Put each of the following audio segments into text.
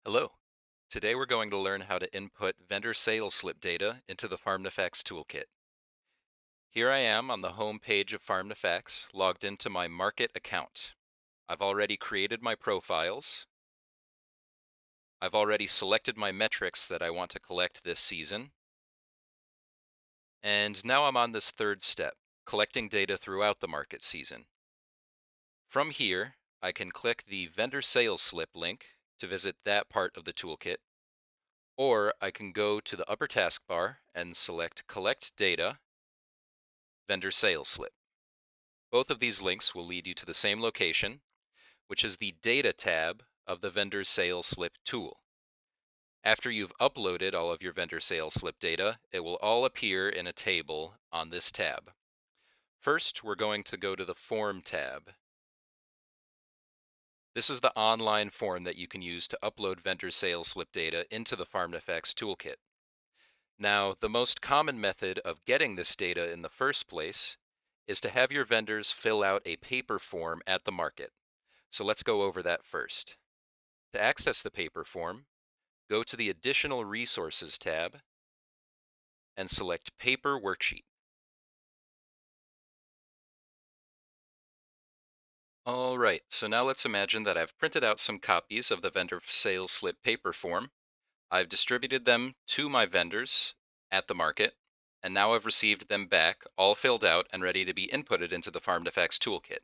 Hello. Today we're going to learn how to input vendor sales slip data into the Farm2Facts toolkit. Here I am on the home page of Farm2Facts, logged into my market account. I've already created my profiles. I've already selected my metrics that I want to collect this season. And now I'm on this third step, collecting data throughout the market season. From here, I can click the vendor sales slip link to visit that part of the toolkit. Or I can go to the upper taskbar and select Collect Data, Vendor Sales Slip. Both of these links will lead you to the same location, which is the Data tab of the Vendor Sales Slip tool. After you've uploaded all of your vendor sales slip data, it will all appear in a table on this tab. First, we're going to go to the Form tab. This is the online form that you can use to upload vendor sales slip data into the Farm2Facts toolkit. Now, the most common method of getting this data in the first place is to have your vendors fill out a paper form at the market. So let's go over that first. To access the paper form, go to the Additional Resources tab and select Paper Worksheet. All right, so now let's imagine that I've printed out some copies of the vendor sales slip paper form. I've distributed them to my vendors at the market, and now I've received them back, all filled out and ready to be inputted into the Farm2Facts toolkit.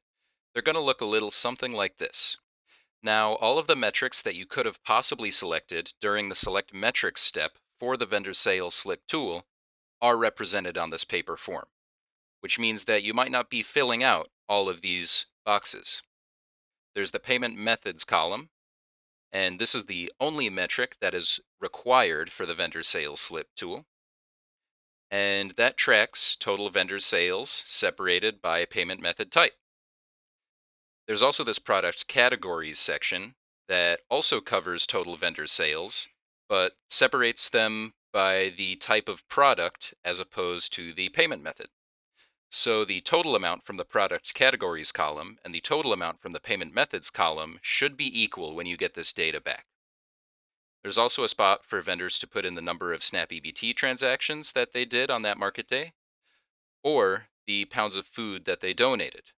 They're going to look a little something like this. Now, all of the metrics that you could have possibly selected during the Select Metrics step for the vendor sales slip tool are represented on this paper form, which means that you might not be filling out all of these boxes. There's the Payment Methods column, and this is the only metric that is required for the vendor sales slip tool. And that tracks total vendor sales separated by payment method type. There's also this product categories section that also covers total vendor sales, but separates them by the type of product as opposed to the payment method. So the total amount from the product categories column and the total amount from the payment methods column should be equal when you get this data back. There's also a spot for vendors to put in the number of SNAP EBT transactions that they did on that market day, or the pounds of food that they donated,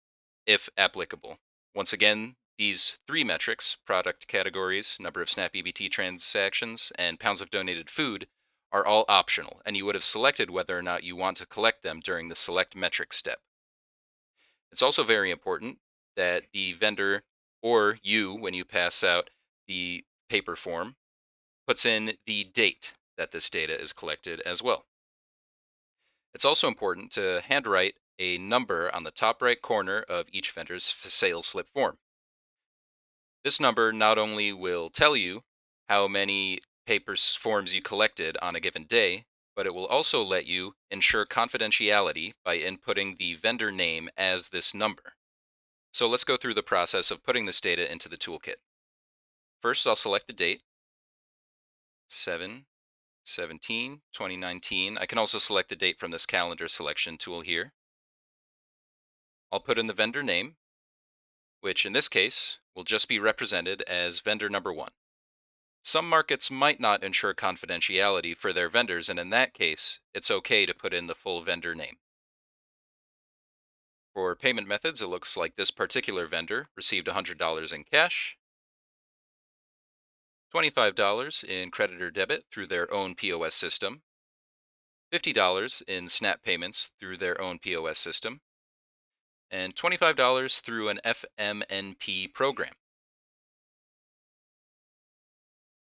if applicable. Once again, these three metrics, product categories, number of SNAP EBT transactions, and pounds of donated food, are all optional, and you would have selected whether or not you want to collect them during the Select Metrics step. It's also very important that the vendor, or you, when you pass out the paper form, puts in the date that this data is collected as well. It's also important to handwrite a number on the top right corner of each vendor's sales slip form. This number not only will tell you how many paper forms you collected on a given day, but it will also let you ensure confidentiality by inputting the vendor name as this number. So let's go through the process of putting this data into the toolkit. First, I'll select the date, 7/17/2019. I can also select the date from this calendar selection tool here. I'll put in the vendor name, which in this case will just be represented as vendor number 1. Some markets might not ensure confidentiality for their vendors, and in that case, it's okay to put in the full vendor name. For payment methods, it looks like this particular vendor received $100 in cash, $25 in credit or debit through their own POS system, $50 in SNAP payments through their own POS system, and $25 through an FMNP program.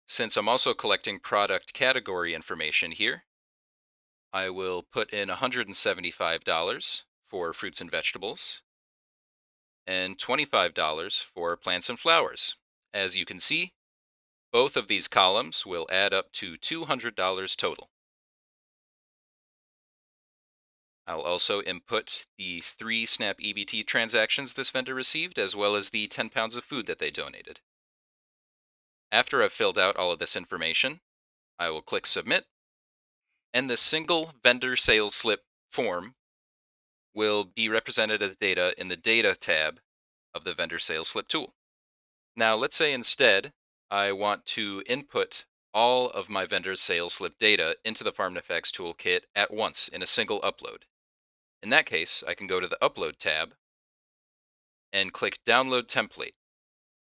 Since I'm also collecting product category information here, I will put in $175 for fruits and vegetables and $25 for plants and flowers. As you can see, both of these columns will add up to $200 total. I'll also input the 3 SNAP EBT transactions this vendor received, as well as the 10 pounds of food that they donated. After I've filled out all of this information, I will click Submit, and the single vendor sales slip form will be represented as data in the Data tab of the vendor sales slip tool. Now, let's say instead I want to input all of my vendor's sales slip data into the Farm2Facts toolkit at once in a single upload. In that case, I can go to the Upload tab and click Download Template,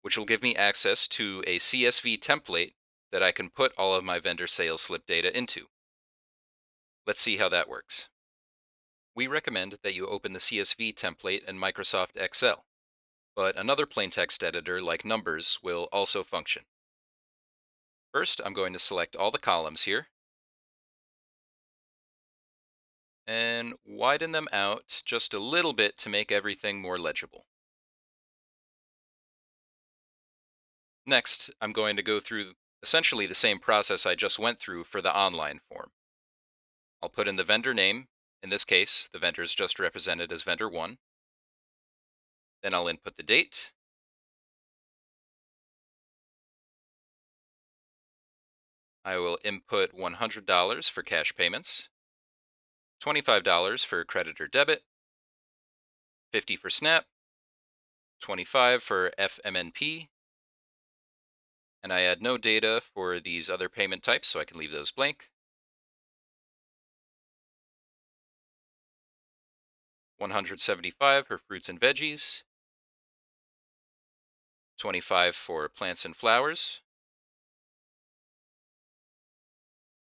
which will give me access to a CSV template that I can put all of my vendor sales slip data into. Let's see how that works. We recommend that you open the CSV template in Microsoft Excel, but another plain text editor like Numbers will also function. First, I'm going to select all the columns here and widen them out just a little bit to make everything more legible. Next, I'm going to go through essentially the same process I just went through for the online form. I'll put in the vendor name. In this case, the vendor is just represented as vendor 1. Then I'll input the date. I will input $100 for cash payments, $25 for credit or debit, $50 for SNAP, $25 for FMNP, and I add no data for these other payment types, so I can leave those blank. $175 for fruits and veggies, $25 for plants and flowers,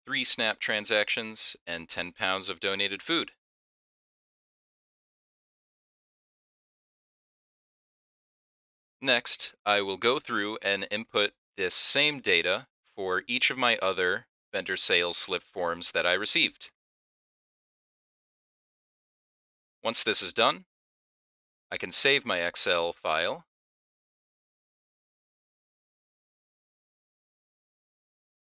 3 SNAP transactions, and 10 pounds of donated food. Next, I will go through and input this same data for each of my other vendor sales slip forms that I received. Once this is done, I can save my Excel file.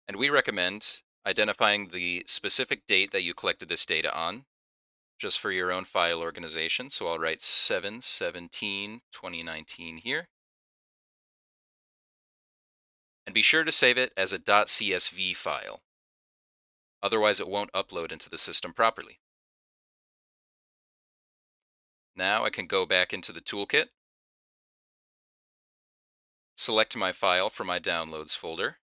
And we recommend identifying the specific date that you collected this data on, just for your own file organization. So I'll write 7/17/2019 here. And be sure to save it as a .csv file. Otherwise, it won't upload into the system properly. Now I can go back into the toolkit, select my file from my downloads folder.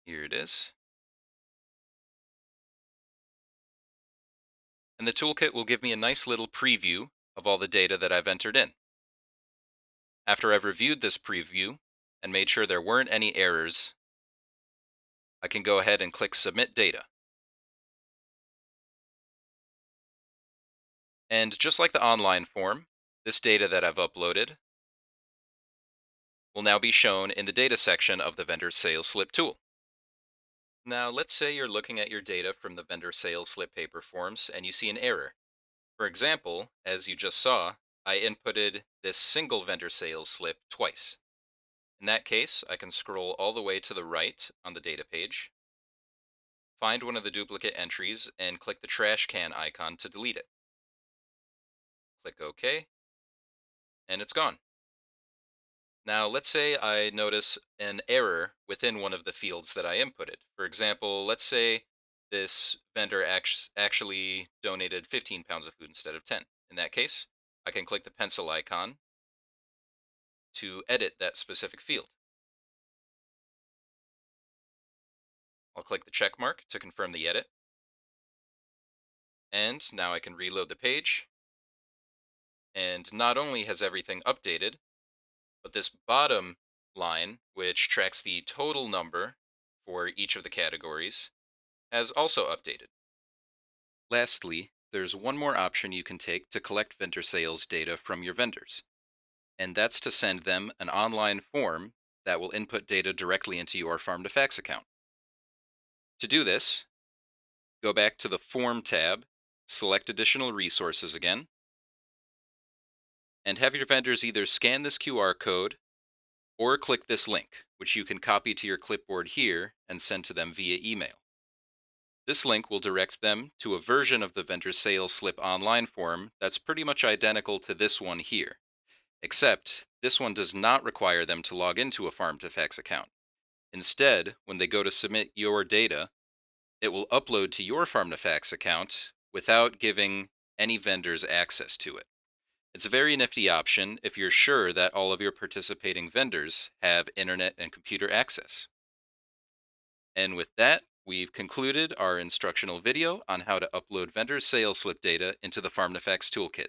Here it is. And the toolkit will give me a nice little preview of all the data that I've entered in. After I've reviewed this preview and made sure there weren't any errors, I can go ahead and click Submit Data. And just like the online form, this data that I've uploaded will now be shown in the data section of the vendor sales slip tool. Now, let's say you're looking at your data from the vendor sales slip paper forms and you see an error. For example, as you just saw, I inputted this single vendor sales slip twice. In that case, I can scroll all the way to the right on the data page, find one of the duplicate entries, and click the trash can icon to delete it. Click OK, and it's gone. Now, let's say I notice an error within one of the fields that I inputted. For example, let's say this vendor actually donated 15 pounds of food instead of 10. In that case, I can click the pencil icon to edit that specific field. I'll click the check mark to confirm the edit. And now I can reload the page. And not only has everything updated, but this bottom line, which tracks the total number for each of the categories, has also updated. Lastly, there's one more option you can take to collect vendor sales data from your vendors, and that's to send them an online form that will input data directly into your Farm2Facts account. To do this, go back to the Form tab, select Additional Resources again, and have your vendors either scan this QR code or click this link, which you can copy to your clipboard here and send to them via email. This link will direct them to a version of the vendor sales slip online form that's pretty much identical to this one here, except this one does not require them to log into a Farm2Facts account. Instead, when they go to submit your data, it will upload to your Farm2Facts account without giving any vendors access to it. It's a very nifty option if you're sure that all of your participating vendors have internet and computer access. And with that, we've concluded our instructional video on how to upload vendor sales slip data into the Farm2Facts toolkit.